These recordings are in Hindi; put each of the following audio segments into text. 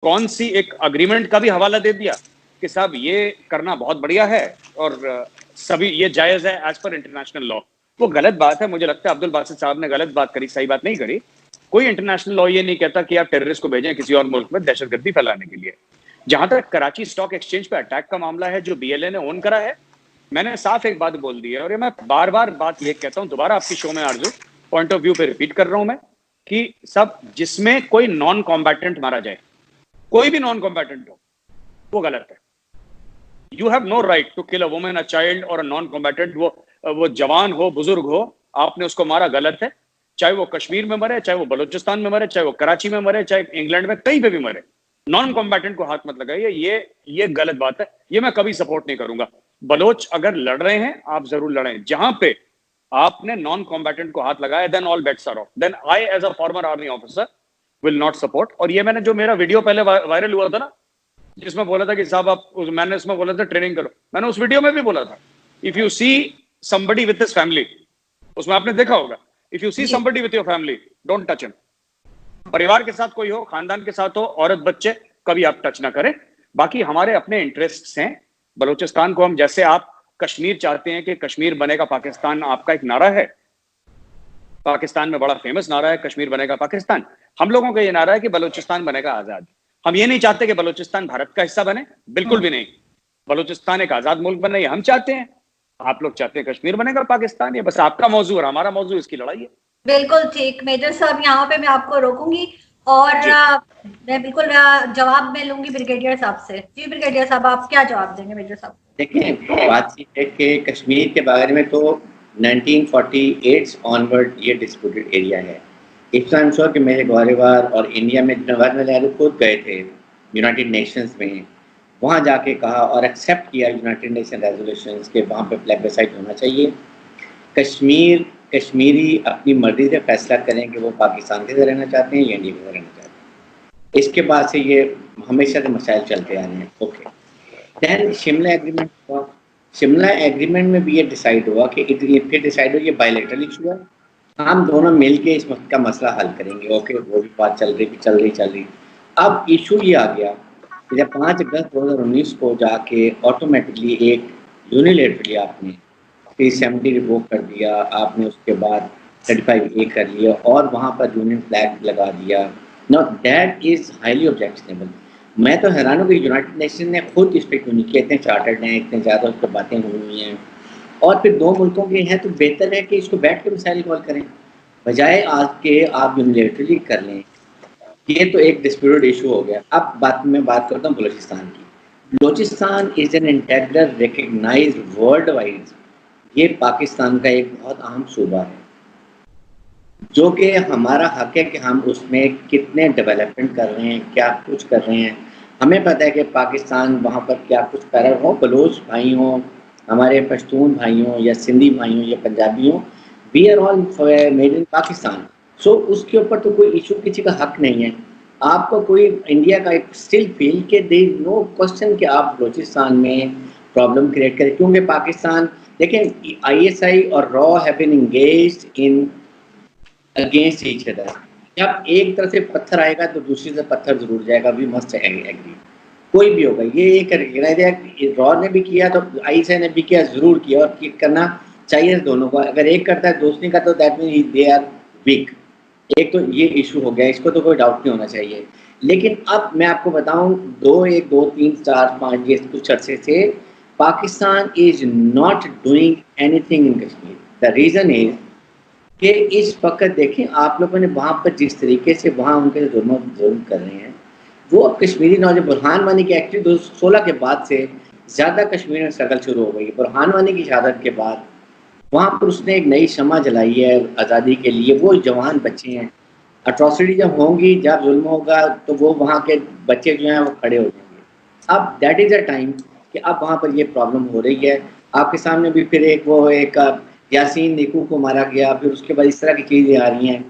कौन सी एक अग्रीमेंट का भी हवाला दे दिया कि साहब ये करना बहुत बढ़िया है और सभी ये जायज है एज पर इंटरनेशनल लॉ। वो गलत बात है। मुझे लगता है अब्दुल बासित साहब ने गलत बात करी, सही बात नहीं करी। कोई इंटरनेशनल लॉ ये नहीं कहता कि आप टेररिस्ट को भेजें किसी और मुल्क में दहशतगर्दी फैलाने के लिए। जहां तक कराची स्टॉक एक्सचेंज पे अटैक का मामला है जो बीएलए ने ओन करा है, मैंने साफ एक बात बोल दी है और ये मैं बार बार बात ये कहता हूं, दोबारा आपकी शो में आरजू पॉइंट ऑफ व्यू पे रिपीट कर रहा हूं मैं कि सब जिसमें कोई नॉन कॉम्बैटेंट मारा जाए, कोई भी नॉन कॉम्बैटेंट हो, वो गलत है। You have no right to kill a woman, a child और अ नॉन कॉम्बैटेंट। वो जवान हो, बुजुर्ग हो, आपने उसको मारा, गलत है। चाहे वो कश्मीर में मरे, चाहे वो बलूचिस्तान में मरे, चाहे वो कराची में मरे, चाहे इंग्लैंड में, कहीं पे भी मरे, नॉन कॉम्बैटेंट को हाथ मत लगाइए। ये गलत बात है, ये मैं कभी सपोर्ट नहीं करूंगा। बलोच अगर लड़ रहे हैं, आप जरूर लड़ें। जहां पे आपने नॉन कॉम्बैटेंट को हाथ लगाया, then all bets are off. Then I as a former army officer will not support. और ये मैंने जो मेरा वीडियो पहले वायरल हुआ था ना, जिसमें बोला था कि साहब आप, मैंने उसमें बोला था ट्रेनिंग करो, मैंने उस वीडियो में भी बोला था if you see somebody with his family, उसमें आपने देखा होगा, if you see somebody with your family don't touch him. परिवार के साथ कोई हो, खानदान के साथ हो, औरत बच्चे, कभी आप टच ना करें। बाकी हमारे अपने इंटरेस्ट्स हैं। बलूचिस्तान को हम, जैसे आप कश्मीर चाहते हैं कि कश्मीर बनेगा पाकिस्तान, आपका एक नारा है, पाकिस्तान में बड़ा फेमस नारा है कश्मीर बनेगा पाकिस्तान। हम लोगों का ये नारा है कि बलूचिस्तान बनेगा आजाद। हम ये नहीं चाहते कि बलूचिस्तान भारत का हिस्सा बने, बिल्कुल भी नहीं। बलूचिस्तान एक आजाद मुल्क बने, ये हम चाहते हैं। आप लोग चाहते हैं कश्मीर बनेगा पाकिस्तान, ये बस आपका मौजू और हमारा मौजू, इसकी लड़ाई है। बिल्कुल ठीक मेजर साहब, यहाँ पे मैं आपको रोकूंगी और मैं बिल्कुल जवाब में लूंगी ब्रिगेडियर साहब से। जी ब्रिगेडियर साहब, आप क्या जवाब देंगे मेजर साहब? देखिए, बात ये है कि कश्मीर के बारे में तो 1948 ऑनवर्ड ये डिस्प्यूटेड एरिया है। इट्स आई एम श्योर कि मेरे गौरवार और इंडिया में जवाहरलाल नेहरू खुद गए थे यूनाइटेड नेशंस में, वहाँ जाके कहा और एक्सेप्ट किया यूनाइटेड नेशन रेजोल्यूशंस के वहाँ पे प्लेबिसाइट होना चाहिए। कश्मीरी अपनी मर्जी से फैसला करें कि वो पाकिस्तान के साथ रहना चाहते हैं या इंडिया के साथ रहना चाहते हैं। इसके बाद से ये हमेशा से मसाइल चलते आ रहे हैं। ओके, दैन शिमला एग्रीमेंट हुआ। शिमला एग्रीमेंट में भी ये डिसाइड हुआ कि फिर डिसाइड हो ये बायलैटरल इशू है, हम दोनों मिलके इस का मसला हल करेंगे। ओके, वो भी बात चल रही। अब इशू ये आ गया कि जब 5 अगस्त 2019 को जाके ऑटोमेटिकली एक यूनिलेटरली आपने 370 रिवोक कर दिया, आपने उसके बाद 35A कर लिया और वहाँ पर यूनियन फ्लैग लगा दिया। Now that is highly objectionable. मैं तो हैरान हूँ कि यूनाइटेड नेशन ने खुद इस पर क्यों नहीं किया। इतने चार्टर्ड हैं, इतने ज़्यादा उस पर बातें हुई हैं और फिर 2 मुल्कों के हैं, तो बेहतर है कि इसको बैठ के मिसाइल कॉल करें, बजाय आज के आप यूनिलेटरली कर लें। ये तो एक डिस्प्यूटेड इशू हो गया। अब मैं बात करता हूँ बलूचिस्तान की। Balochistan is an integral recognised worldwide, ये पाकिस्तान का एक बहुत अहम सूबा है, जो कि हमारा हक है कि हम उसमें कितने डेवलपमेंट कर रहे हैं, क्या कुछ कर रहे हैं। हमें पता है कि पाकिस्तान वहाँ पर क्या कुछ कर रहा हो, बलोच भाई हों, हमारे पश्तून भाई हों या सिंधी भाई हों या पंजाबी हों, we are all made in Pakistan. So उसके ऊपर तो कोई इशू किसी का हक नहीं है। आपको कोई इंडिया का एक स्टिल फील के दे नो क्वेश्चन कि आप बलूचिस्तान में प्रॉब्लम क्रिएट करें, क्योंकि पाकिस्तान देखें ISI और रॉ have been engaged in against each other. जब एक तरफ से पत्थर आएगा तो दूसरी तरफ पत्थर जरूर जाएगा। वी मस्ट एग्री, कोई भी होगा। ये एक रॉ ने भी किया तो ISI ने भी किया, जरूर किया और करना चाहिए दोनों को। अगर एक करता है दूसरी का तो that mean they are weak. एक तो ये इशू हो गया, इसको तो कोई डाउट नहीं होना चाहिए। लेकिन अब मैं आपको बताऊं 1 2 3 4 5 ये कुछ अर्से से Pakistan is not doing anything in Kashmir. The reason is कि इस वक्त देखें आप लोगों ने वहाँ पर जिस तरीके से वहाँ उनके जुल्म कर रहे हैं, वो अब कश्मीरी नौजवान बुरहान वानी की एक्चुअली 2016 के बाद से ज़्यादा कश्मीर में स्ट्रगल शुरू हो गई। बुरहान वानी की शहादत के बाद वहाँ पर उसने एक नई शमा जलाई है आज़ादी के लिए। वो जवान बच्चे हैं, अट्रॉसिटी जब होंगी, जब जुल्म होगा तो वो वहाँ के बच्चे जो हैं वो खड़े हो जाएंगे। अब दैट इज़ अ टाइम कि अब वहाँ पर ये प्रॉब्लम हो रही है। आपके सामने भी फिर एक यासीन निकू को मारा गया, फिर उसके बाद इस तरह की चीज़ें आ रही हैं।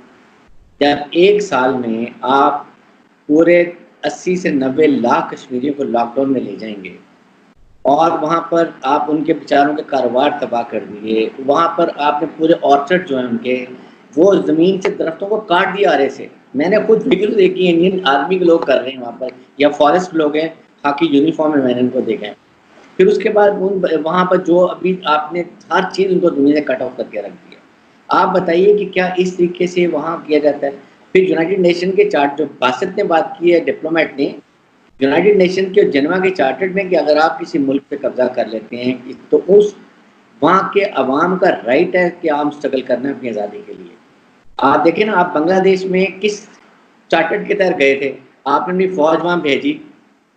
जब 1 साल में आप पूरे 80 से 90 लाख कश्मीरियों को लॉकडाउन में ले जाएंगे और वहाँ पर आप उनके बेचारों के कारोबार तबाह कर दिए, वहाँ पर आपने पूरे ऑर्चर्ड जो हैं उनके, वो ज़मीन से दरख्तों को काट दिया आरे से। मैंने खुद वीडियो देखी, इंडियन आर्मी के लोग कर रहे हैं वहाँ पर, या फॉरेस्ट लोग हैं खाकी यूनिफॉर्म में, मैंने उनको देखा है। फिर उसके बाद वहाँ पर जो अभी आपने हर चीज़ उनको दुनिया से कट ऑफ करके रख दिया। आप बताइए कि क्या इस तरीके से वहाँ किया जाता है? फिर यूनाइटेड नेशन के चार्ट जो बासत ने बात की है डिप्लोमेट ने, यूनाइटेड नेशन के जेनेवा के चार्टर में, कि अगर आप किसी मुल्क पे कब्जा कर लेते हैं तो उस वहाँ के अवाम का राइट है कि आप स्ट्रगल करना है अपनी आज़ादी के लिए। आप देखें ना, आप बांग्लादेश में किस चार्टर्ड के तहत गए थे? आपने अपनी फौज वहाँ भेजी,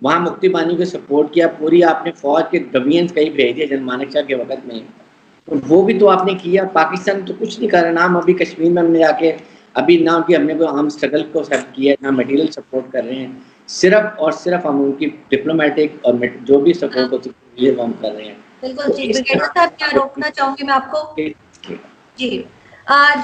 वहाँ मुक्ति बानी को सपोर्ट किया, पूरी आपने फौज के डिवीजन्स कहीं भेज दिए जनमानक शाह के वक्त में, तो वो भी तो आपने किया। पाकिस्तान तो कुछ नहीं कर रहा। ना हम अभी कश्मीर में हमने जाके अभी ना कि हमने कोई हम स्ट्रगल को हेल्प किया, ना मटेरियल सपोर्ट कर रहे हैं, सिर्फ और सिर्फ हम उनकी डिप्लोमेटिक और जो भी सपोर्ट होती है वो हम कर रहे हैं। बिल्कुल जी। ब्रिगेडियर साहब, क्या रोकना चाहूंगी मैं आपको जी।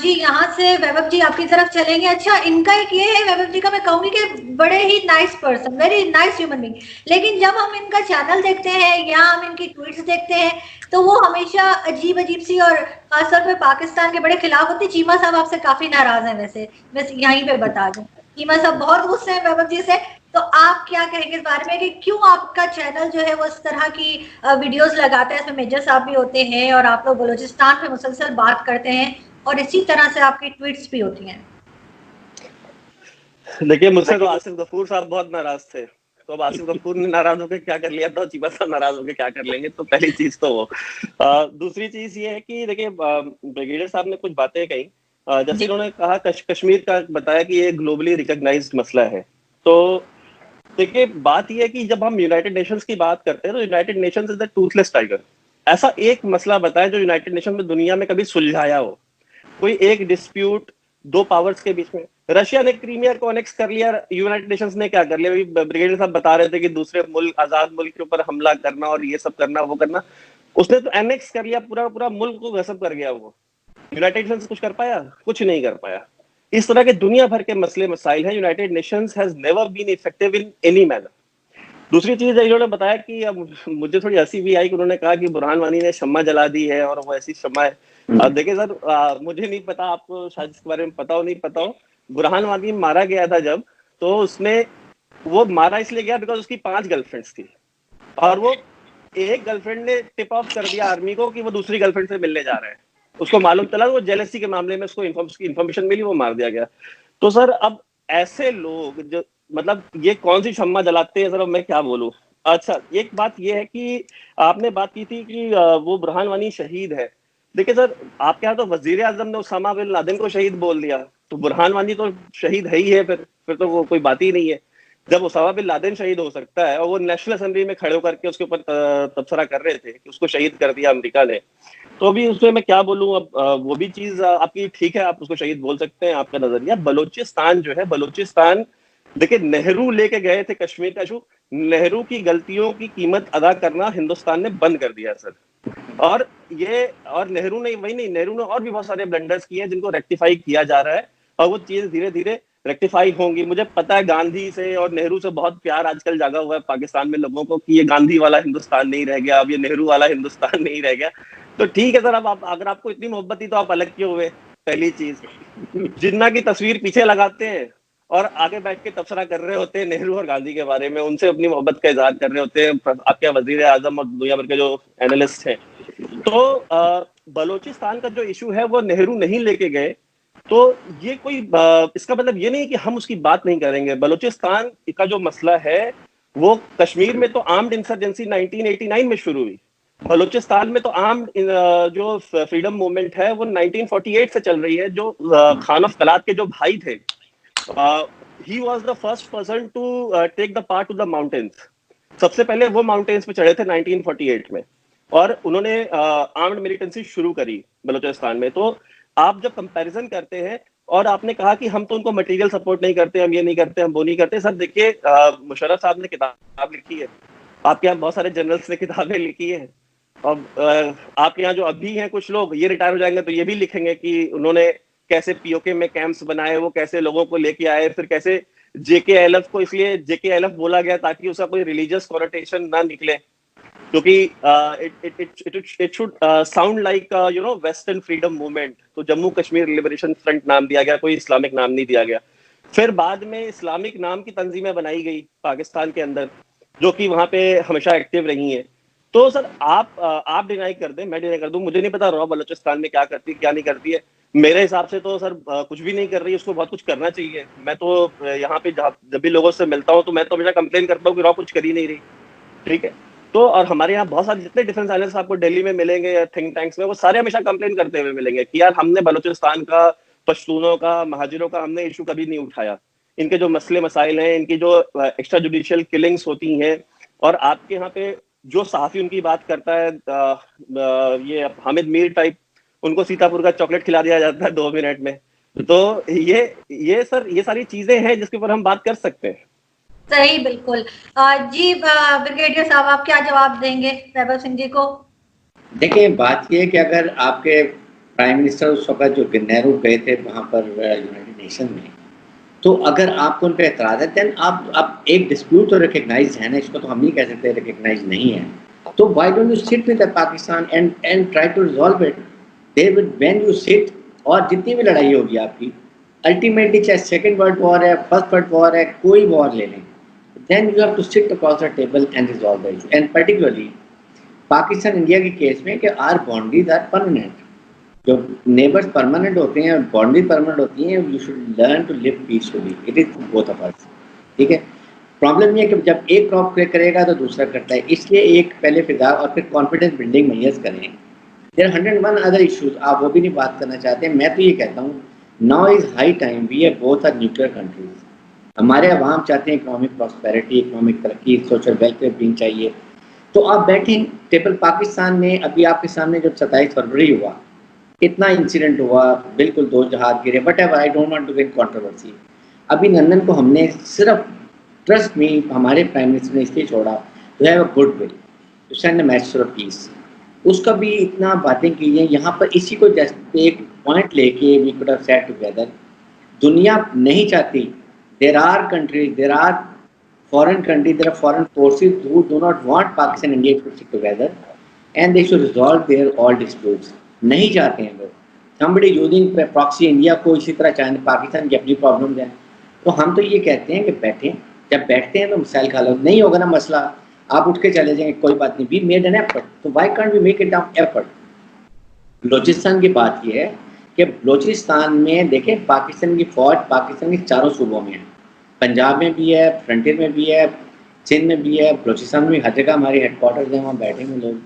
जी, यहाँ से वैभव जी आपकी तरफ चलेंगे। अच्छा, इनका एक ये है, वैभव जी का मैं कहूंगी कि बड़े ही nice person, very nice human being, लेकिन जब हम इनका चैनल देखते हैं या हम इनकी ट्वीट्स देखते हैं तो वो हमेशा अजीब अजीब सी, और खासतौर पे पाकिस्तान के बड़े खिलाफ होती। चीमा साहब आपसे काफी नाराज हैं, वैसे मैं यहीं पे बता दूं, चीमा साहब बहुत गुस्से हैं वैभव जी से। तो आप क्या कहेंगे इस बारे में कि क्यों आपका चैनल जो है वो इस तरह की वीडियोस लगाता है? इसमें मेजर साहब भी होते हैं और आप लोग बलूचिस्तान पे मुसलसल बात करते हैं और इसी तरह से आपकी ट्वीट्स भी होती हैं। देखिए, मुझसे तो आसिफ गफूर साहब बहुत नाराज थे, तो अब आसिफ गफूर ने नाराज होकर क्या कर लिया था, चीमा साहब नाराज होकर क्या कर लेंगे? तो पहली चीज तो वो। दूसरी चीज ये है कि देखिए, ब्रिगेडियर साहब ने कुछ बातें कही, जैसे उन्होंने कहा कश्मीर का बताया कि ये ग्लोबली रिकॉग्नाइज्ड मसला है। तो देखिए, बात यह है कि जब हम यूनाइटेड नेशंस की बात करते हैं तो United Nations is the Toothless tiger. ऐसा एक मसला बताएं जो यूनाइटेड नेशन में दुनिया में कभी सुलझाया हो, कोई एक डिस्प्यूट दो पावर्स के बीच में। रशिया ने क्रीमिया को अनेक्स कर लिया, यूनाइटेड नेशंस ने क्या कर लिया? ब्रिगेडियर साहब बता रहे थे कि दूसरे मुल्क, आजाद मुल्क के ऊपर हमला करना और ये सब करना वो करना, उसने तो एनेक्स कर लिया, पूरा पूरा मुल्क को गसब कर गया। वो यूनाइटेड नेशंस कुछ कर पाया? कुछ नहीं कर पाया। इस तरह के दुनिया भर के मसले मसाइल हैं। United Nations has never been effective in any manner. दूसरी चीज है, इन्होंने बताया कि अब मुझे थोड़ी हंसी भी आई कि उन्होंने कहा कि बुरहान वानी ने शम्मा जला दी है और वो ऐसी शम्मा है। देखिए सर, मुझे नहीं पता, आपको शायद इसके बारे में पता हो नहीं पता हो, बुरहान वानी मारा गया था जब, तो उसने वो मारा इसलिए गया बिकॉज उसकी 5 गर्लफ्रेंड्स थी और वो एक गर्लफ्रेंड ने टिप ऑफ कर दिया आर्मी को कि वो दूसरी गर्लफ्रेंड से मिलने जा रहे हैं। उसको मालूम चला, वो जेलसी के मामले में उसको इन्फॉर्मेशन मिली, वो मार दिया गया। तो सर, अब ऐसे लोग जो, मतलब ये कौन सी शम्मा जलाते हैं सर, अब मैं क्या बोलूं। अच्छा, एक बात ये है कि आपने बात की थी कि वो बुरहान वानी शहीद है। देखिए सर, आपके यहाँ तो वजीर आजम ने उसामा बिन लादेन को शहीद बोल दिया, तो बुरहान वानी तो शहीद है ही है, फिर तो वो कोई बात ही नहीं है। जब उसामा बिन लादेन शहीद हो सकता है और वो नेशनल असेंबली में खड़े होकर के उसके ऊपर तबसरा कर रहे थे कि उसको शहीद कर दिया अमेरिका ने, तो अभी उसमें मैं क्या बोलूं। अब वो भी चीज आपकी ठीक है, आप उसको शहीद बोल सकते हैं, आपका नजरिया। बलोचिस्तान जो है, बलोचिस्तान देखिए, नेहरू लेके गए थे कश्मीर का इशू, नेहरू की गलतियों की कीमत अदा करना हिंदुस्तान ने बंद कर दिया सर। और नेहरू ने वही नहीं, नेहरू ने और भी बहुत सारे ब्लंडर्स किए हैं जिनको रेक्टिफाई किया जा रहा है और वो चीजें धीरे धीरे रेक्टिफाई होंगी। मुझे पता है गांधी से और नेहरू से बहुत प्यार आजकल जागा हुआ है पाकिस्तान में लोगों को कि ये गांधी वाला हिंदुस्तान नहीं रह गया, अब ये नेहरू वाला हिंदुस्तान नहीं रह गया। तो ठीक है सर, अब आप अगर आपको इतनी मोहब्बत थी तो आप अलग क्यों हुए? पहली चीज, जिन्ना की तस्वीर पीछे लगाते हैं और आगे बैठ के तबसरा कर रहे होते हैं नेहरू और गांधी के बारे में, उनसे अपनी मोहब्बत का इजहार कर रहे होते हैं आपके वजीर आजम और दुनिया भर के जो एनालिस्ट हैं। तो बलोचिस्तान का जो इशू है वो नेहरू नहीं लेके गए, तो ये कोई इसका मतलब ये नहीं कि हम उसकी बात नहीं करेंगे। बलोचिस्तान का जो मसला है वो, कश्मीर में तो आर्म्ड इंसर्जेंसी 1989 में शुरू हुई, बलोचिस्तान में तो आर्म्ड जो फ्रीडम मूवमेंट है वो 1948 से चल रही है। जो खान ऑफ कलात के जो भाई थे, he was the first person to take the path to the mountains। सबसे पहले वो माउंटेन्स पे चढ़े थे 1948 में और उन्होंने आर्म्ड मिलिटेंसी शुरू करी बलूचिस्तान में। तो आप जब कंपैरिजन करते हैं, और आपने कहा कि हम तो उनको मटेरियल सपोर्ट नहीं करते, हम ये नहीं करते, हम वो नहीं करते। सर देखिए, मुशर्रफ साहब ने किताब लिखी है, आपके यहाँ बहुत सारे जनरल्स ने किताबें लिखी है, और आपके यहाँ जो अभी हैं कुछ लोग, ये रिटायर हो जाएंगे तो ये भी लिखेंगे कि उन्होंने कैसे पीओके में कैंप्स बनाए, वो कैसे लोगों को लेके आए, फिर कैसे जेकेएलएफ को इसलिए जेकेएलएफ बोला गया ताकि उसका कोई रिलीजियस कॉनोटेशन ना निकले, क्योंकि it should sound like you know western freedom movement. तो जम्मू कश्मीर लिबरेशन फ्रंट नाम दिया गया, कोई इस्लामिक नाम नहीं दिया गया। फिर बाद में इस्लामिक नाम की तंजीमें बनाई गई पाकिस्तान के अंदर, जो कि वहां पे हमेशा एक्टिव रही हैं। तो सर आप डिनाई कर दें, मैं डिनाई कर दूं, मुझे नहीं पता रॉ बलूचिस्तान में क्या करती है क्या नहीं करती है। मेरे हिसाब से तो सर कुछ भी नहीं कर रही है, उसको बहुत कुछ करना चाहिए। मैं तो यहाँ पे जब भी लोगों से मिलता हूँ तो मैं तो हमेशा कंप्लेन करता हूँ कि रॉ कुछ कर ही नहीं रही, ठीक है। तो और हमारे यहाँ बहुत सारे जितने डिफेंस एनालिस्ट आपको दिल्ली में मिलेंगे या थिंक टैंक्स में, वो सारे हमेशा कंप्लेन करते हुए मिलेंगे कि यार हमने बलूचिस्तान का, पश्तूनों का, महाजिरों का हमने इशू कभी नहीं उठाया। इनके जो मसले मसाइल हैं, इनकी जो एक्स्ट्रा जुडिशियल किलिंग्स होती हैं, और आपके यहाँ पे जो सहाफी उनकी बात करता है, ये हामिद मीर टाइप, उनको सीतापुर का चॉकलेट खिला दिया जाता है 2 मिनट में। तो ये सर ये सारी चीजें हैं जिसके ऊपर हम बात कर सकते हैं। सही, बिल्कुल। जी ब्रिगेडियर साहब, आप क्या जवाब देंगे वैभव सिंह जी को? देखिए, बात ये है कि अगर आपके प्राइम मिनिस्टर उस वक्त जो नेहरू गए थे वहाँ पर यूनाइटेड नेशन में, तो अगर आपको उन पर एतराज़ है, देन आप एक डिस्प्यूट तो रिकग्नाइज है ना, इसको तो हम नहीं कह सकते रिकग्नाइज नहीं है। तो why don't you sit with Pakistan and try to resolve it. They will when you sit, और जितनी भी लड़ाई होगी आपकी, अल्टीमेटली चाहे सेकेंड वर्ल्ड वॉर है, फर्स्ट वर्ल्ड वॉर है, कोई वॉर ले लें, then you have to sit across the table and resolve the issue. And particularly Pakistan India के केस में कि आर बाउंड्रीज आर परमानेंट, जो नेबर्स परमानेंट होते हैं, बाउंड्री परमानेंट होती हैं, you should learn to live peacefully, it is both of us, ठीक है। प्रॉब्लम ये है कि जब एक क्रॉप क्लियर करेगा तो दूसरा करता है, इसलिए एक पहले फिदा और फिर कॉन्फिडेंस बिल्डिंग मेजर्स करें। देयर 101 अदर इश्यूज, आप वो भी नहीं बात करना चाहते। मैं तो ये कहता हूँ, now is high time, we are both are nuclear countries. हमारे अवाम चाहते हैं इकोनॉमिक प्रॉस्पेरिटी, इकोनॉमिक तरक्की, सोशल वेलफेयर भी चाहिए। तो आप बैठें टेबल। पाकिस्तान में अभी आपके सामने जब 27 फरवरी हुआ, इतना इंसिडेंट हुआ, बिल्कुल 2 जहाज गिरे, but I don't want to get controversy. अभी लंदन को हमने सिर्फ, ट्रस्ट मी, हमारे प्राइम मिनिस्टर ने इसलिए छोड़ा to have a goodwill, to send a message of peace. उसका भी इतना बातें की हैं यहाँ पर, इसी को जस्ट एक पॉइंट लेके we could have sat together. दुनिया नहीं चाहती, there are countries, there are foreign countries, there are foreign forces who do not want Pakistan and India to stick together, and they should resolve their all disputes. नहीं चाहते हैं लोग। somebody using proxy India को इसी तरह चाहे पाकिस्तान की अपनी प्रॉब्लम है। तो हम तो ये कहते हैं कि बैठें, जब बैठते हैं तो मिसाइल खा लो, नहीं होगा ना मसला, आप उठ के चले जाएंगे, कोई बात नहीं, we made an effort, तो why can't we make it an effort? Balochistan की बात ये है कि बलूचिस्तान में देखें, पाकिस्तान की फौज पाकिस्तान के चारों सूबों में है, पंजाब में भी है, फ्रंटियर में भी है, सिंध में भी है, बलूचिस्तान में हर जगह हमारे हेडक्वार्टर्स हैं, वहाँ बैठे हुए लोग।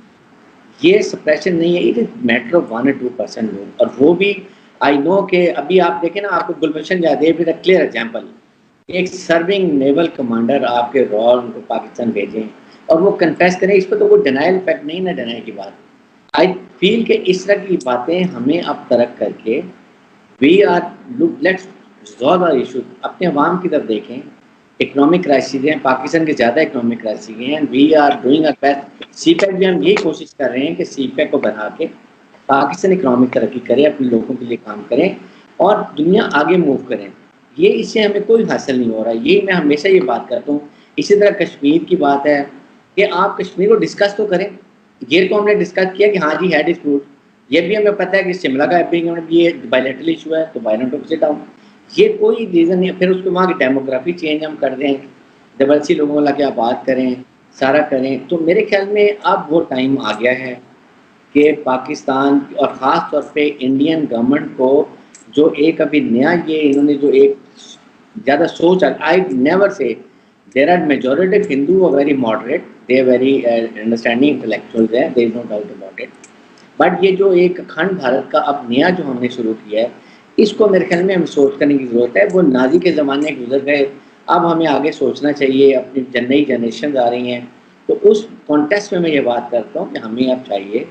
ये सप्रेशन नहीं है, it is matter of 1 or 2% लोग। और वो भी आई नो कि अभी आप देखें ना, आपको गुलबशन Yadav is a clear example. एक सर्विंग नेवल कमांडर आपके रॉ उनको पाकिस्तान भेजें और वो कन्फेस करें, इस पर तो कोई डिनाइल फैक्ट नहीं ना, डिनाई की बात। आई फील कि इस तरह की बातें हमें अब तरक करके we are let's resolve our issue. अपने अवाम की तरफ देखें, इकोनॉमिक क्राइसिस हैं, पाकिस्तान के ज़्यादा इकोनॉमिक क्राइसिस हैं, and we are doing our best. CPEC भी हम यही कोशिश कर रहे हैं कि सीपैक को बना के पाकिस्तान इकोनॉमिक तरक्की करे, अपने लोगों के लिए काम करें और दुनिया आगे मूव करें। ये इससे हमें कोई हासिल नहीं हो रहा। यही मैं हमेशा ये बात करता हूँ। इसी तरह कश्मीर की बात है कि आप कश्मीर को डिस्कस तो करें। ये को हमने डिस्कस किया कि हाँ जी है डिस्प्यूट, ये भी हमें पता है कि शिमला का एग्रीमेंट भी ये बायलैटरल इशू है, तो why not to sit down. ये कोई रीज़न नहीं। फिर उसके वहाँ की डेमोग्राफी चेंज हम कर दें, डबलसी लोगों वाला क्या बात करें, सारा करें। तो मेरे ख्याल में अब वो टाइम आ गया है कि पाकिस्तान और ख़ास तौर पे इंडियन गवर्नमेंट को जो एक अभी नया ये इन्होंने जो एक ज़्यादा सोच, I never say there are majority of Hindu are very moderate, they very understanding intellectuals हैं, there is no doubt about it. But ये जो एक अखंड भारत का अब नया जो हमने शुरू किया है, इसको मेरे ख्याल में हमें सोच करने की ज़रूरत है। वो नाजी के ज़माने गुजर गए, अब हमें आगे सोचना चाहिए। अपनी नई जनरेशन आ रही हैं, तो उस कॉन्टेक्स्ट में मैं ये बात करता हूँ कि हमें अब चाहिए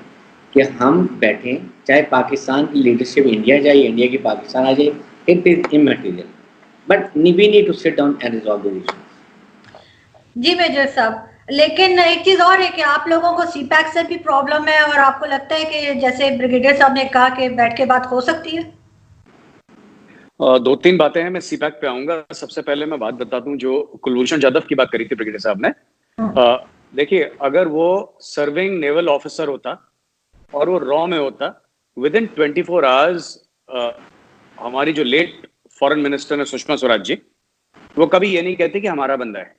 कि हम बैठें, चाहे पाकिस्तान की लीडरशिप इंडिया जाए, इंडिया की पाकिस्तान आ जाए, it is immaterial, but we need to sit down and resolve the issue. जी मेजर साहब, लेकिन एक चीज और है कि आप लोगों को सीपैक से भी प्रॉब्लम है, और आपको लगता है कि जैसे ब्रिगेडियर साहब ने कहा कि बैठ के बात हो सकती है? 2-3 बातें हैं, मैं सीपैक पे आऊंगा। सबसे पहले मैं बात बता दूं, जो कुलभूषण जाधव की बात करी थी ब्रिगेडियर साहब ने। देखिए, अगर वो सर्विंग नेवल ऑफिसर होता और वो रॉ में होता, विद इन 24 आवर्स हमारी जो लेट फॉरेन मिनिस्टर है सुषमा स्वराज जी, वो कभी ये नहीं कहते कि हमारा बंदा है।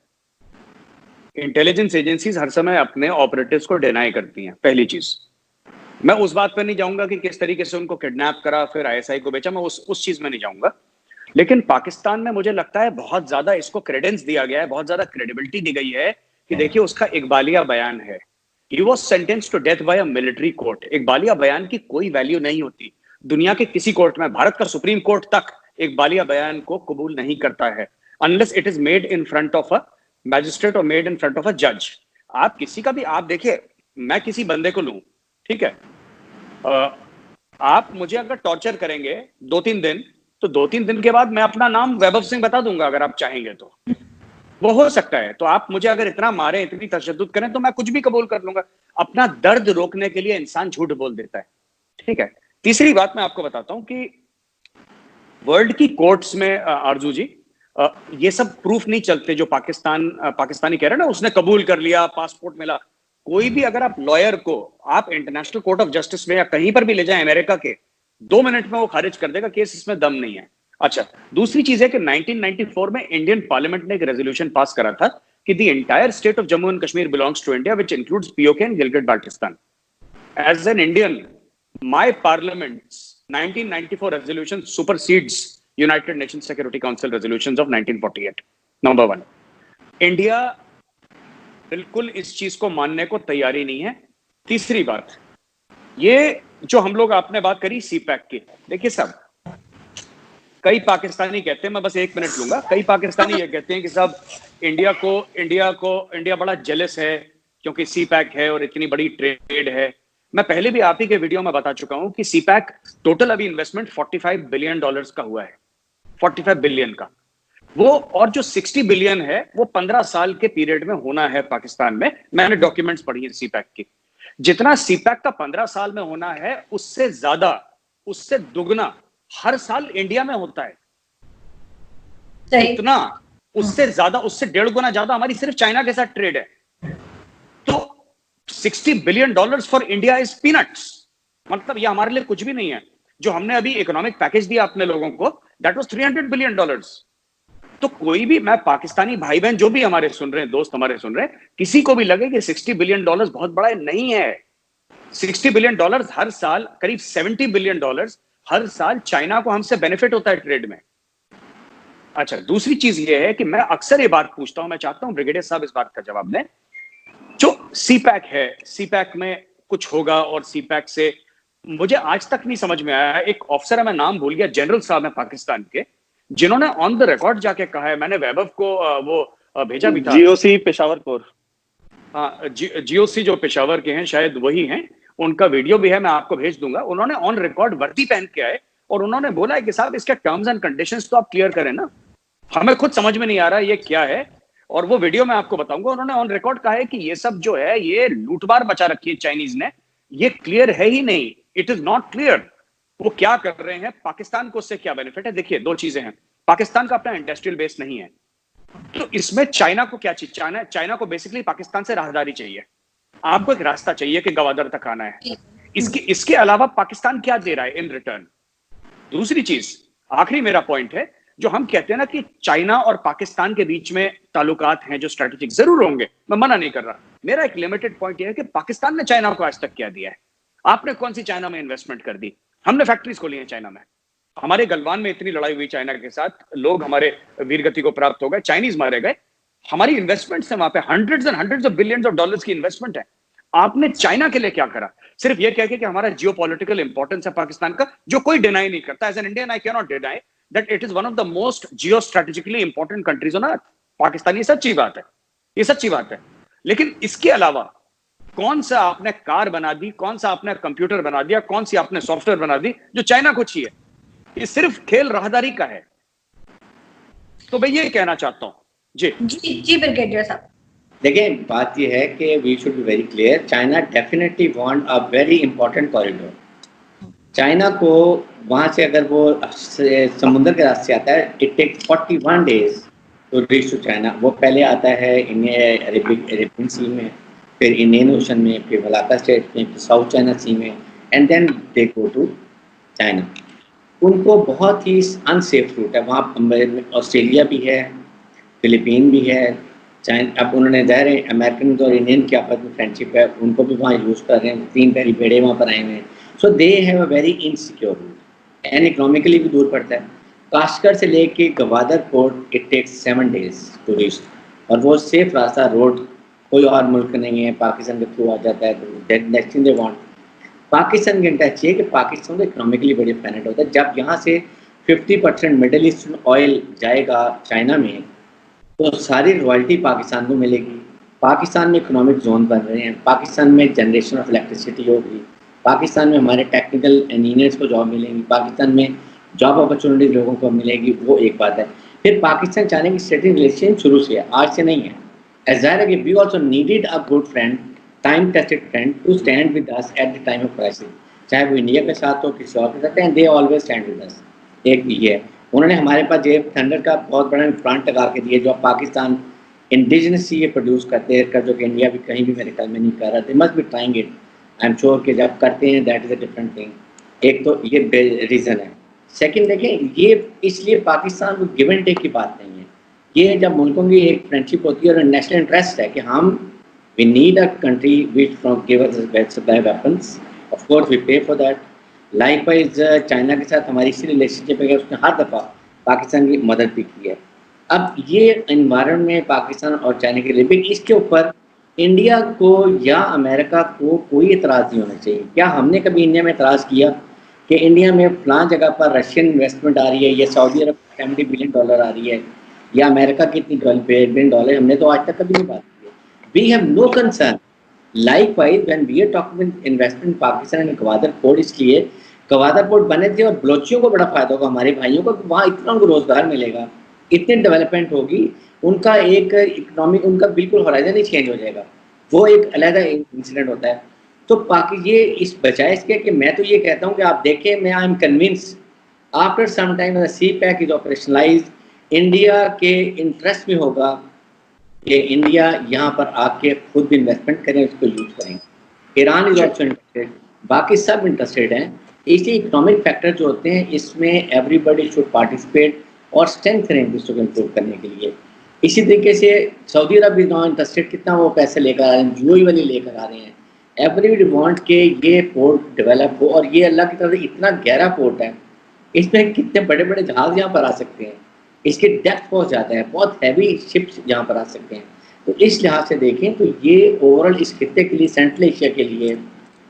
इंटेलिजेंस एजेंसीज हर समय अपने ऑपरेटिव्स को डिनाई करती हैं। पहली चीज, मैं उस बात पर नहीं जाऊंगा कि किस तरीके से उनको किडनैप करा फिर आईएसआई को बेचा, मैं उस चीज में नहीं जाऊंगा। लेकिन पाकिस्तान में मुझे लगता है बहुत ज्यादा इसको क्रेडेंस दिया गया है, बहुत ज्यादा क्रेडिबिलिटी दी गई है कि देखिए उसका इकबालिया बयान है, he was sentenced to death by a military court. इकबालिया बयान की कोई वैल्यू नहीं होती दुनिया के किसी कोर्ट में, भारत का सुप्रीम कोर्ट तक इकबालिया बयान को कबूल नहीं करता है unless it is made in front of a magistrate और made in front of a जज। आप किसी का भी, आप देखिए मैं किसी बंदे को लूं, ठीक है, आप मुझे अगर टॉर्चर करेंगे 2-3 दिन, तो 2-3 दिन के बाद मैं अपना नाम वैभव सिंह बता दूंगा अगर आप चाहेंगे तो, वो हो सकता है। तो आप मुझे अगर इतना मारे, इतनी तशद्दुद करें तो मैं कुछ भी कबूल कर लूंगा। अपना दर्द रोकने के लिए इंसान झूठ बोल देता है, ठीक है। तीसरी बात मैं आपको बताता हूं कि वर्ल्ड की कोर्ट्स में आरजू जी ये सब प्रूफ नहीं चलते जो पाकिस्तानी कह रहे हैं ना, उसने कबूल कर लिया, पासपोर्ट मिला। कोई भी अगर आप लॉयर को आप इंटरनेशनल कोर्ट ऑफ जस्टिस में या कहीं पर भी ले जाएं अमेरिका के, 2 मिनट में वो खारिज कर देगा, केस इसमें दम नहीं है। अच्छा, दूसरी चीज है कि 1994 में इंडियन पार्लियामेंट ने एक रेजोल्यूशन पास करा था कि the entire state of Jammu and Kashmir belongs to India which includes PoK and Gilgit Baltistan. As an Indian, my parliament's 1994 resolution supersedes United Nations Security Council resolutions of 1948. Number 1, India बिल्कुल इस चीज को मानने को तैयारी नहीं है। तीसरी बात, ये जो हम लोग आपने बात करी सीपैक की, देखिए साहब, कई पाकिस्तानी कहते हैं, मैं बस 1 मिनट लूंगा, कई पाकिस्तानी ये कहते हैं कि साहब इंडिया बड़ा जेलस है क्योंकि सीपैक है और इतनी बड़ी ट्रेड है। मैं पहले भी आप ही के वीडियो में बता चुका हूं कि सीपैक टोटल अभी इन्वेस्टमेंट $45 बिलियन का हुआ है, 45 बिलियन का वो, और जो 60 बिलियन है वो 15 साल के पीरियड में होना है पाकिस्तान में। मैंने डॉक्यूमेंट्स पढ़ी है सीपैक की, जितना सीपैक का 15 साल में होना है उससे ज्यादा, उससे दुगना हर साल इंडिया में होता है। इतना, उससे ज्यादा, उससे 1.5 गुना ज्यादा हमारी सिर्फ चाइना के साथ ट्रेड है। तो $60 billion for India is peanuts, मतलब ये हमारे लिए कुछ भी नहीं है। जो हमने अभी इकोनॉमिक पैकेज दिया अपने लोगों को, दैट वाज $300 बिलियन। तो कोई भी, मैं पाकिस्तानी भाई बहन जो भी हमारे सुन रहे हैं, दोस्त हमारे सुन रहे हैं, किसी को भी लगे कि $60 बिलियन बहुत बड़ा नहीं है। $60 बिलियन हर साल, करीब $70 बिलियन हर साल चाइना को हमसे बेनिफिट होता है ट्रेड में। अच्छा, दूसरी चीज ये है कि मैं अक्सर ये बात पूछता हूं, मैं चाहता हूं ब्रिगेडियर साहब इस बात का जवाब दें। जो सीपैक है, सीपैक में कुछ होगा और सीपैक से मुझे आज तक नहीं समझ में आया। एक ऑफिसर है, मैं नाम भूल गया, जनरल साहब है पाकिस्तान के, जिन्होंने ऑन द रिकॉर्ड जाके कहा है, मैंने वैभव को वो भेजा भी था, जीओसी पेशावर कोर, हाँ जीओसी जो पेशावर के हैं शायद वही हैं, उनका वीडियो भी है, मैं आपको भेज दूंगा। उन्होंने ऑन रिकॉर्ड वर्दी पहन के आए और उन्होंने बोला है कि साहब इसके टर्म्स एंड कंडीशंस तो आप क्लियर करें ना, हमें खुद समझ में नहीं आ रहा ये क्या है। और वो वीडियो मैं आपको बताऊंगा, उन्होंने ऑन रिकॉर्ड कहा है कि ये सब जो है ये लूटमार मचा रखी है चाइनीज ने, ये क्लियर है ही नहीं, इट इज नॉट क्लियर वो क्या कर रहे हैं, पाकिस्तान को उससे क्या बेनिफिट है। देखिए 2 चीजें हैं, पाकिस्तान का अपना इंडस्ट्रियल बेस नहीं है, तो इसमें चाइना को क्या चाहिए, चाइना को बेसिकली पाकिस्तान से राहदारी चाहिए, आपको एक रास्ता चाहिए कि गवादर तक आना है। इसके अलावा पाकिस्तान क्या दे रहा है इन रिटर्न। दूसरी चीज, आखिरी मेरा पॉइंट है, जो हम कहते हैं ना कि चाइना और पाकिस्तान के बीच में ताल्लुकात हैं जो स्ट्रेटेजिक, जरूर होंगे, मैं मना नहीं कर रहा। मेरा एक लिमिटेड पॉइंट यह है कि पाकिस्तान ने चाइना को आज तक क्या दिया है। आपने कौन सी चाइना में इन्वेस्टमेंट कर दी? हमने फैक्ट्रीज खोली हैं चाइना में, हमारे गलवान में इतनी लड़ाई हुई चाइना के साथ, लोग हमारे वीरगति को प्राप्त हो गए, चाइनीज मारे गए, हमारी इन्वेस्टमेंट्स है वहां पे, hundreds and hundreds of billions of dollars की इन्वेस्टमेंट है। आपने चाइना के लिए क्या करा? सिर्फ ये कह के कि हमारा जियोपॉलिटिकल इंपॉर्टेंस है पाकिस्तान का, जो कोई डिनाई नहीं करता। As an Indian I cannot deny that it is one of the most geostrategically important countries on earth, Pakistan. ये सच्ची बात है, ये सच्ची बात है। लेकिन इसके अलावा कौन सा आपने कार बना दी, कौन सा आपने कंप्यूटर बना दिया, कौन सी आपने सॉफ्टवेयर बना दी जो चाइना को चाहिए? ये सिर्फ खेल राहदारी का है। तो मैं ये कहना चाहता हूं। जी ब्रिगेडियर साहब, देखिए बात यह है कि we should be very clear, China definitely want a very important corridor. China को वहां से अगर वो समुद्र के रास्ते आता है, it takes 41 days to reach to China. वो पहले आता है अरेबियन सी में, फिर इंडियन ओशन में, फिर मलाक्का स्टेट में, फिर साउथ चाइना सी में, and then they go to China. उनको बहुत ही अनसेफ रूट है। वहाँ ऑस्ट्रेलिया भी है, फिलीपीन भी है, चाइना। अब उन्होंने ज़ाहिर है अमेरिकन और इंडियन की आपस में फ्रेंडशिप है, उनको भी वहाँ यूज़ कर रहे हैं। 3 पहली बेड़े वहाँ पर आए हुए हैं। So they have a very insecure route and economically भी दूर पड़ता है। काशगर से लेके Gwadar port it takes 7 days to reach, और वो सेफ रास्ता रोड कोई और मुल्क नहीं है, पाकिस्तान के थ्रू आ जाता है। तो next thing they want, Pakistan की इंटरेस्ट ये है कि पाकिस्तान को इकोनॉमिकली बड़ी बेनिफिट होता है। जब यहाँ से 50% मिडिल ईस्टर्न ऑयल जाएगा चाइना में, तो सारी रॉयल्टी पाकिस्तान को मिलेगी। पाकिस्तान में इकोनॉमिक जोन बन रहे हैं, पाकिस्तान में जनरेशन ऑफ इलेक्ट्रिसिटी होगी, पाकिस्तान में हमारे टेक्निकल इंजीनियर्स को जॉब मिलेंगी, पाकिस्तान में जॉब अपॉर्चुनिटी लोगों को मिलेगी। वो एक बात है। फिर पाकिस्तान चाइना की स्ट्रेटेजिक रिलेशन शुरू से है, आज से नहीं है। एज ज़ाहिर है कि we also needed a good friend, time tested friend to stand with us at the time of crisis, चाहे वो इंडिया के साथ हो, किसी और के साथ, and they always stand with अस। एक ये है, उन्होंने हमारे पास जे थंडर का बहुत बड़ा प्लांट लगा के दिए, जो पाकिस्तान इंडिजिनस ये प्रोड्यूस करते हैं, कर जो कि इंडिया भी कहीं भी मेरे ख्याल में नहीं कर रहा। They must be trying it, I am sure कि जब करते हैं that is a different thing. एक तो ये रीज़न है। सेकंड देखें, ये इसलिए पाकिस्तान को गिव एंड टेक की बात नहीं है। ये जब मुल्कों की एक फ्रेंडशिप होती है और नेशनल इंटरेस्ट है कि हम we need a country which from give us best supply weapons, of course we pay for that. Likewise China के साथ हमारी इसी रिलेशनशिप है, उसने हर दफ़ा पाकिस्तान की मदद भी की है। अब ये इन्वायरमेंट में पाकिस्तान और चाइना के लिए इसके ऊपर इंडिया को या अमेरिका को कोई एतराज़ नहीं होना चाहिए। क्या हमने कभी इंडिया में एतराज़ किया कि इंडिया में फ़लाँ जगह पर रशियन इन्वेस्टमेंट आ रही है, या सऊदी अरब $70 बिलियन आ रही है, या अमेरिका की इतनी $12 बिलियन? हमने तो आज तक कभी नहीं बात की। We have no concern. Likewise, when we are talking with investment in Pakistan and Gwadar port, इसलिए गवादर पोर्ट बने थे और बलोचियों को बड़ा फायदा होगा, हमारे भाइयों को, वहाँ इतना उनको रोजगार मिलेगा, इतनी डेवलपमेंट होगी, उनका एक इकोनॉमिक, उनका बिल्कुल होराइजन ही चेंज हो जाएगा। वो एक अलग इंसिडेंट होता है। तो बाकी ये इस बजाय इसके कि मैं तो ये कहता हूँ कि आप देखें, मैं I am convince after some time CPEC is operationalise, India के इंटरेस्ट में होगा कि इंडिया यहाँ पर आके खुद इन्वेस्टमेंट करें, उसको यूज करेंगे। ईरान इज ऑल्सो इंटरेस्टेड, बाकी सब इंटरेस्टेड हैं। इसलिए इकोनॉमिक फैक्टर जो होते हैं इसमें एवरीबडी शुड पार्टिसिपेट और स्ट्रेंथ करें एक दूसरे को इम्प्रूव करने के लिए। इसी तरीके से Saudi Arab is not interested, कितना वो पैसे लेकर आ रहे हैं, यूएई वाले लेकर आ रहे हैं। एवरीबडी वांट के ये पोर्ट डेवलप हो, और ये अल्लाह की तरफ से इतना गहरा पोर्ट है, इसमें कितने बड़े बड़े जहाज यहाँ पर आ सकते हैं, इसके डेप्थ बहुत ज़्यादा है, बहुत हैवी शिप्स यहाँ पर आ सकते हैं। तो इस लिहाज से देखें तो ये ओवरऑल इस खित्ते के लिए, सेंट्रल एशिया के लिए,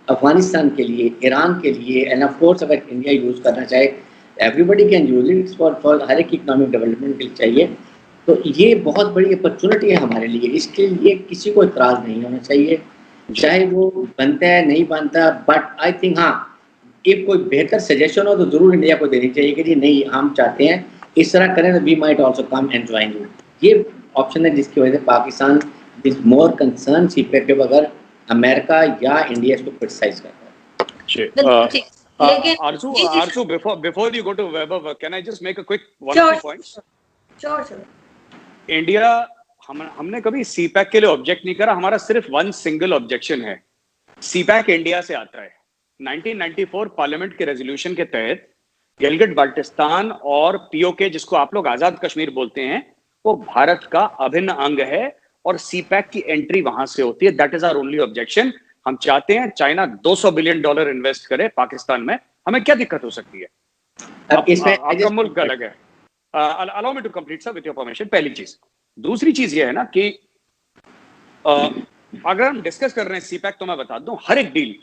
अफगानिस्तान के लिए, ईरान के लिए, एंड ऑफ कोर्स अगर इंडिया यूज़ करना चाहे, everybody can use it for her एक इकोनॉमिक डेवलपमेंट के लिए चाहिए। तो ये बहुत बड़ी अपॉर्चुनिटी है हमारे लिए, इसके लिए किसी को इतराज़ नहीं होना चाहिए, चाहे वो बनता है नहीं बनता। बट आई थिंक हाँ, एक कोई बेहतर सजेशन हो तो ज़रूर इंडिया को देनी चाहिए कि जी नहीं, हम चाहते हैं इस तरह करें, तो we might also come and join you. ये ऑप्शन है जिसकी वजह से Pakistan is more concern CPEC के बगैर अमेरिका या इंडिया इसको क्रिटिसाइज करता है। Arzu, before you go to Weber, can I just make a quick one or two points? Sure. India हमने कभी सीपैक के लिए ऑब्जेक्ट नहीं करा, हमारा सिर्फ वन सिंगल ऑब्जेक्शन है। सीपैक इंडिया से आता है। 1994 पार्लियामेंट के रेजोल्यूशन के तहत गिलगिट बाल्टिस्तान और पीओके, जिसको आप लोग आजाद कश्मीर बोलते हैं, वो भारत का अभिन्न अंग है और सीपैक की एंट्री वहां से होती है। That is our only objection. हम चाहते हैं चाइना $200 बिलियन इन्वेस्ट करे पाकिस्तान में, हमें क्या दिक्कत हो सकती है? आपका मुल्क अलग है। Allow me to complete sir with your permission. पहली चीज। दूसरी चीज ये है ना कि अगर हम डिस्कस कर रहे हैं सीपैक, तो मैं बता दूं, हर एक डील,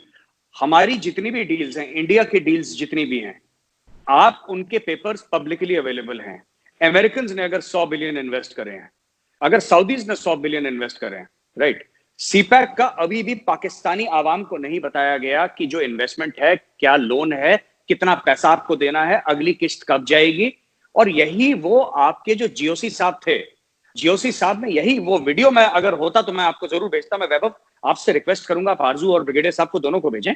हमारी जितनी भी डील्स हैं, इंडिया की डील्स जितनी भी हैं, आप उनके पेपर्स पब्लिकली अवेलेबल हैं। अमेरिकन ने अगर 100 बिलियन इन्वेस्ट करे हैं, अगर सऊदीज ने 100 बिलियन इन्वेस्ट करे हैं, राइट, सीपैक का अभी भी पाकिस्तानी आवाम को नहीं बताया गया कि जो इन्वेस्टमेंट है, क्या लोन है, कितना पैसा आपको देना है, अगली किस्त कब जाएगी। और यही वो आपके जो जीओसी साहब थे, जीओसी साहब ने यही वो वीडियो, में अगर होता तो मैं आपको जरूर भेजता। मैं वैभव आपसे रिक्वेस्ट करूंगा, आप आरजू और ब्रिगेडियर साहब को दोनों को भेजें।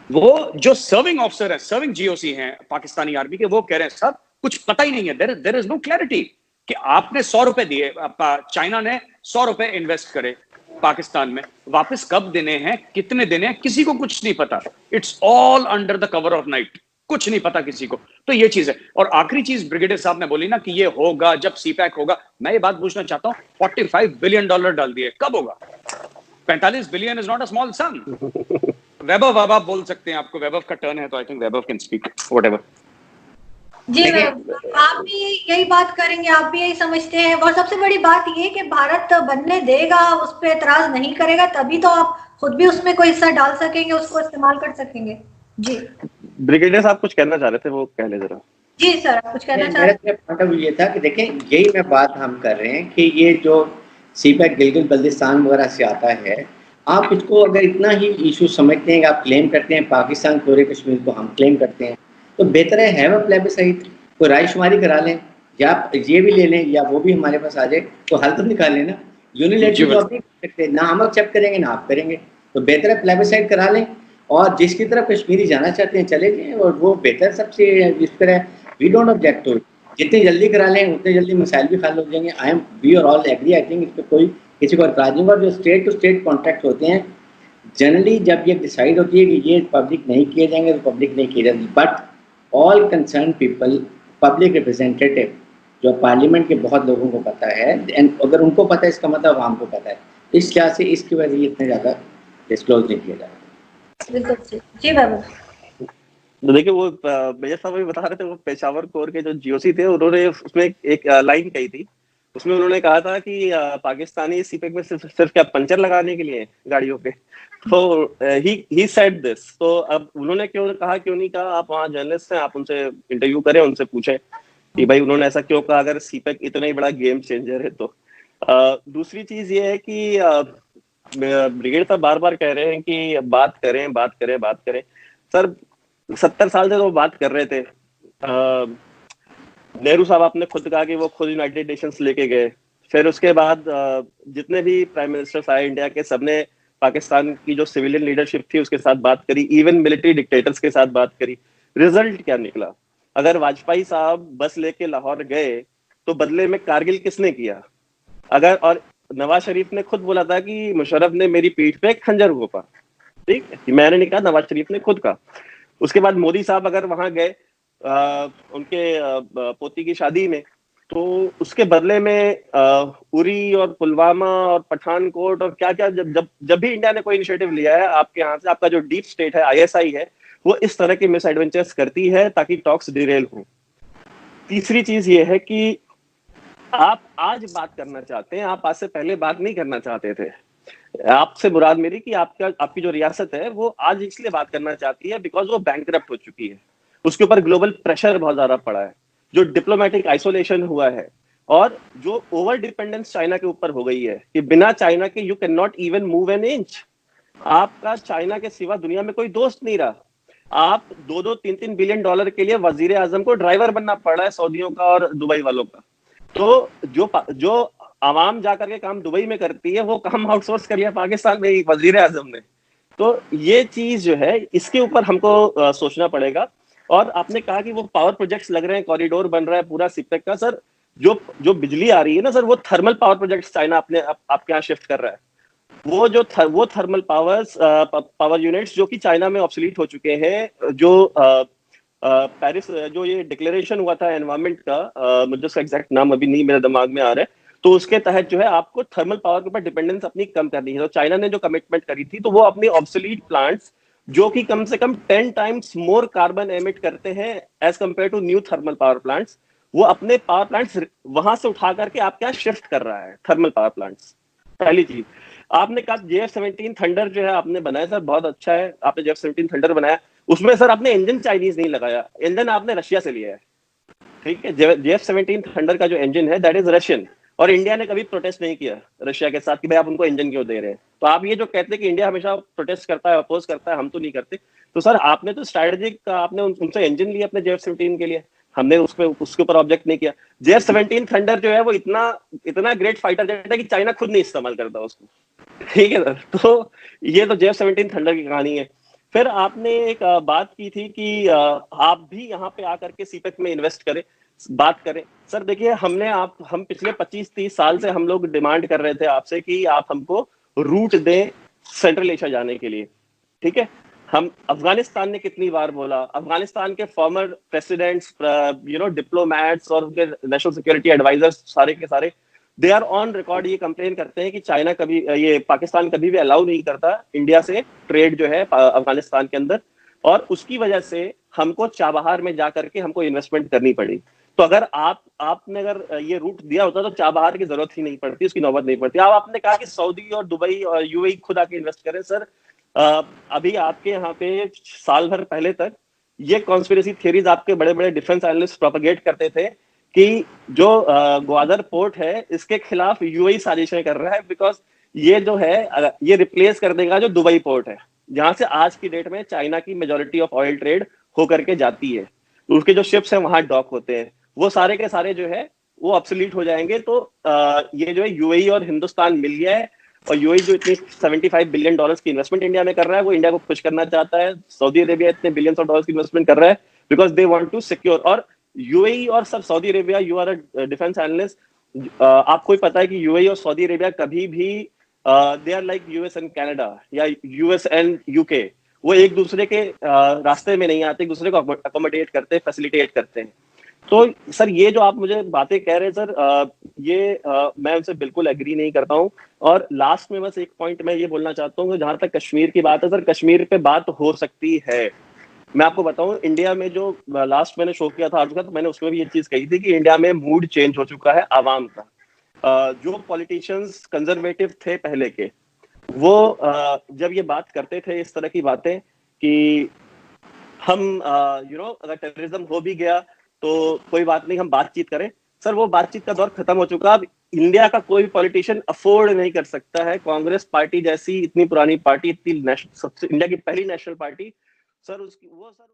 वो जो सर्विंग ऑफिसर है, सर्विंग जीओसी हैं पाकिस्तानी आर्मी के, वो कह रहे हैं साहब कुछ पता ही नहीं है, देयर इज नो क्लैरिटी कि आपने 100 रुपए दिए, चाइना ने 100 रुपए इन्वेस्ट करे पाकिस्तान में, वापस कब देने हैं, कितने देने हैं, किसी को कुछ नहीं पता। It's all under the cover of night. कुछ नहीं पता किसी को। तो ये चीज है। और आखिरी चीज ब्रिगेडियर साहब ने बोली ना कि ये होगा जब सीपैक होगा, मैं ये बात पूछना चाहता हूँ, $45 बिलियन डाल दिए, कब होगा? 45 billion is not a small sum. Vaibhav, अब आप बोल सकते हैं, आपको वैभव का टर्न है, तो I think Vaibhav can speak whatever. जी आप भी यही बात करेंगे, आप भी यही समझते हैं? और सबसे बड़ी बात ये कि भारत बनने देगा, उस पर एतराज नहीं करेगा, तभी तो आप खुद भी उसमें कोई हिस्सा डाल सकेंगे, उसको इस्तेमाल कर सकेंगे। जी ब्रिगेडियर साहब कुछ कहना चाह रहे थे, वो कह ले जरा। जी सर, आप कुछ कहना चाह मेरा रहे पॉइंट ऑफ व्यू ये था कि देखें, यही मैं बात हम कर रहे हैं कि ये जो सीपैक गिलगित बल्तिस्तान वगैरह से आता है, आप इसको अगर इतना ही इशू समझते हैं कि आप क्लेम करते हैं पाकिस्तान पूरे कश्मीर को हम क्लेम करते हैं, तो बेहतर है हैव अ प्लेबिसाइट, कोई रायशुमारी करा लें, या ये भी ले लें या वो भी हमारे पास आ जाए, तो हल तो निकाल लें ना। यूनिलैटरल तो आप नहीं कर सकते, ना हम एक्सेप्ट करेंगे ना आप करेंगे, तो बेहतर है प्लेबिसाइट करा लें, और जिसकी तरफ कश्मीरी जाना चाहते हैं चले जाएं, और वो बेहतर सबसे इस तरह we don't object to it. जितनी जल्दी करा लें उतने जल्दी मसाइल भी हल हो जाएंगे। I am we are all agree, I think इस पर कोई किसी को एतराज नहीं होगा। जो स्टेट टू स्टेट कॉन्ट्रैक्ट होते हैं, जनरली जब ये डिसाइड होती है कि ये पब्लिक नहीं किए जाएंगे तो पब्लिक नहीं किए जाएंगे, but all concern people, public representative जो पार्लियामेंट के बहुत लोगों को पता है, एंड अगर उनको पता है इसका मतलब आवाम को पता है, इस लिहाज से इसकी वजह से इतने ज़्यादा डिस्क्लोज नहीं किया जा रहा। बिल्कुल जी बाबू। तो देखिए, वो मेजर साहब भी बता रहे थे, वो पेशावर कोर के जो जीओसी थे, उन्होंने उसमें एक लाइन कही थी। उसमें उन्होंने कहा था कि पाकिस्तानी सीपेक में सिर्फ क्या पंचर लगाने के लिए गाड़ियों पे, तो ही सेड दिस। तो अब उन्होंने क्यों कहा, क्यों नहीं कहा, आप वहाँ जर्नलिस्ट हैं, आप उनसे इंटरव्यू करें, उनसे पूछें कि भाई उन्होंने ऐसा क्यों कहा, अगर सीपेक इतना ही बड़ा गेम चेंजर है तो। दूसरी चीज ये है कि ब्रिगेड साहब बार बार कह रहे हैं कि बात करें बात करें बात करें। सर 70 साल से तो बात कर रहे थे। नेहरू साहब आपने खुद कहा कि वो खुद यूनाइटेड नेशंस लेके गए, फिर उसके बाद जितने भी प्राइम मिनिस्टर्स आए इंडिया के, सबने पाकिस्तान की जो सिविलियन लीडरशिप थी उसके साथ बात करी, इवन मिलिट्री डिक्टेटर्स के साथ बात करी। रिजल्ट क्या निकला? अगर वाजपेयी साहब बस लेके लाहौर गए तो बदले में कारगिल किसने किया? अगर, और नवाज शरीफ ने खुद बोला था कि मुशर्रफ ने मेरी पीठ पे खंजर घोंपा, ठीक है, मैंने नहीं कहा, नवाज शरीफ ने खुद कहा। उसके बाद मोदी साहब अगर वहां गए उनके पोती की शादी में, तो उसके बदले में उरी और पुलवामा और पठानकोट और क्या क्या, जब भी इंडिया ने कोई इनिशिएटिव लिया है, आपके यहाँ से, आपका जो डीप स्टेट है, आईएसआई है, वो इस तरह के मिस एडवेंचर्स करती है ताकि टॉक्स डिरेल हो। तीसरी चीज ये है कि आप आज बात करना चाहते हैं, आप आज से पहले बात नहीं करना चाहते थे। आपसे मुराद मेरी कि आपकी जो रियासत है वो आज इसलिए बात करना चाहती है बिकॉज वो बैंकरप्ट हो चुकी है, उसके ऊपर ग्लोबल प्रेशर बहुत ज्यादा पड़ा है, जो डिप्लोमेटिक आइसोलेशन हुआ है, और जो ओवर डिपेंडेंस चाइना के ऊपर हो गई है कि बिना चाइना के you can not even move an inch. आपका चाइना के सिवा दुनिया में कोई दोस्त नहीं रहा। आप 2-3 बिलियन डॉलर के लिए वजीर आजम को ड्राइवर बनना पड़ रहा है सऊदियों का और दुबई वालों का। तो जो आवाम जाकर के काम दुबई में करती है, वो काम आउटसोर्स कर लिया पाकिस्तान में वजीर आजम ने। तो ये चीज जो है, इसके ऊपर हमको सोचना पड़ेगा। और आपने कहा कि वो पावर प्रोजेक्ट्स लग रहे हैं, कॉरिडोर बन रहा है पूरा सीपेक का। सर जो बिजली आ रही है ना सर, वो थर्मल पावर प्रोजेक्ट्स चाइना आपके यहाँ शिफ्ट कर रहा है। वो थर्मल पावर यूनिट्स जो कि चाइना में ऑब्सोलीट हो चुके हैं, जो पेरिस जो ये डिक्लेरेशन हुआ था एनवायरमेंट का, मुझे उसका एग्जैक्ट नाम अभी नहीं मेरे दिमाग में आ रहा है, तो उसके तहत जो है आपको थर्मल पावर के ऊपर डिपेंडेंस अपनी कम करनी है। तो चाइना ने जो कमिटमेंट करी थी, तो वो अपनी ऑब्सोलीट प्लांट्स जो कि कम से कम 10 टाइम्स मोर कार्बन एमिट करते हैं as compare to new thermal power plants, वो अपने पावर प्लांट्स वहां से उठा करके आपके यहाँ शिफ्ट कर रहा है, थर्मल पावर प्लांट्स। पहली चीज आपने कहा JF-17 थंडर जो है आपने बनाया सर, बहुत अच्छा है, आपने JF-17 थंडर बनाया। उसमें सर आपने इंजन चाइनीज नहीं लगाया, इंजन आपने रशिया से लिया है, ठीक है। JF-17 थंडर का जो इंजन है दैट इज रशियन, और इंडिया ने कभी प्रोटेस्ट नहीं किया रशिया के साथ कि भाई आप उनको इंजन क्यों दे रहे हैं। तो आप ये जो कहते हैं कि इंडिया हमेशा प्रोटेस्ट करता है, अपोज करता है, हम तो नहीं करते, तो सर आपने तो स्ट्रैटेजिक आपने उनसे इंजन लिया अपने JF-17 के लिए, हमने उसके ऊपर ऑब्जेक्ट नहीं किया। JF-17 थंडर जो है वो इतना ग्रेट फाइटर जेट है कि चाइना खुद नहीं इस्तेमाल करता उसको, ठीक है सर। तो ये तो JF-17 थंडर की कहानी है। फिर आपने एक बात की थी कि आप भी यहाँ पे आकर के सीपेक में इन्वेस्ट करें, बात करें। सर देखिए, हम पिछले 25-30 साल से हम लोग डिमांड कर रहे थे आपसे कि आप हमको रूट दें सेंट्रल एशिया जाने के लिए, ठीक है। हम अफगानिस्तान ने कितनी बार बोला, अफगानिस्तान के फॉर्मर प्रेसिडेंट्स, डिप्लोमैट्स और उनके नेशनल सिक्योरिटी एडवाइजर्स सारे के सारे दे आर ऑन रिकॉर्ड ये कंप्लेन करते हैं कि चाइना कभी, ये पाकिस्तान कभी भी अलाउ नहीं करता इंडिया से ट्रेड जो है अफगानिस्तान के अंदर, और उसकी वजह से हमको चाबहार में जाकर के हमको इन्वेस्टमेंट करनी पड़ी। तो अगर आपने अगर ये रूट दिया होता तो चाबहार की जरूरत ही नहीं पड़ती, उसकी नौबत नहीं पड़ती। अब आपने कहा कि सऊदी और दुबई और यूएई खुद आके इन्वेस्ट करें। सर अभी आपके यहाँ पे साल भर पहले तक ये कॉन्स्पिरेसी थ्योरीज आपके बड़े बड़े डिफेंस एनालिस्ट प्रोपेगेट करते थे कि जो ग्वादर पोर्ट है इसके खिलाफ यूएई साजिशें कर रहा है, बिकॉज ये जो है ये रिप्लेस कर देगा जो दुबई पोर्ट है, जहां से आज की डेट में चाइना की मेजोरिटी ऑफ ऑयल ट्रेड होकर के जाती है। तो उसके जो शिप्स हैं वहां डॉक होते हैं, वो सारे के सारे जो है वो ऑब्सोलीट हो जाएंगे। तो ये जो है यूएई और हिंदुस्तान मिल गया है, और यूएई जो इतनी $75 बिलियन की इन्वेस्टमेंट इंडिया में कर रहा है, वो इंडिया को खुश करना चाहता है। सऊदी अरेबिया इतने बिलियंस ऑफ डॉलर्स की इन्वेस्टमेंट कर रहा है because they want to secure. और यूएई और सब Saudi Arabia, you are a defence analyst, आपको ही पता है कि यूएई और सऊदी अरेबिया कभी भी they are like US and Canada या यूएस एंड यूके, वो एक दूसरे के रास्ते में नहीं आते, एक दूसरे को अकोमोडेट करते हैं, फैसिलिटेट करते हैं। तो सर ये जो आप मुझे बातें कह रहे हैं सर, मैं उनसे बिल्कुल एग्री नहीं करता हूँ। और लास्ट में बस एक पॉइंट मैं ये बोलना चाहता हूँ कि जहां तक कश्मीर की बात है सर, कश्मीर पे बात हो सकती है। मैं आपको बताऊं, इंडिया में जो लास्ट मैंने शो किया था आज का, तो मैंने उसमें भी ये चीज कही थी कि इंडिया में मूड चेंज हो चुका है आवाम का। जो पॉलिटिशियंस कंजर्वेटिव थे पहले के, वो जब ये बात करते थे इस तरह की बातें कि हम अगर टेररिज्म हो भी गया तो कोई बात नहीं, हम बातचीत करें, सर वो बातचीत का दौर खत्म हो चुका। अब इंडिया का कोई पॉलिटिशियन अफोर्ड नहीं कर सकता है कांग्रेस पार्टी जैसी इतनी पुरानी पार्टी, इतनी सबसे इंडिया की पहली नेशनल पार्टी, सर उसकी वो सर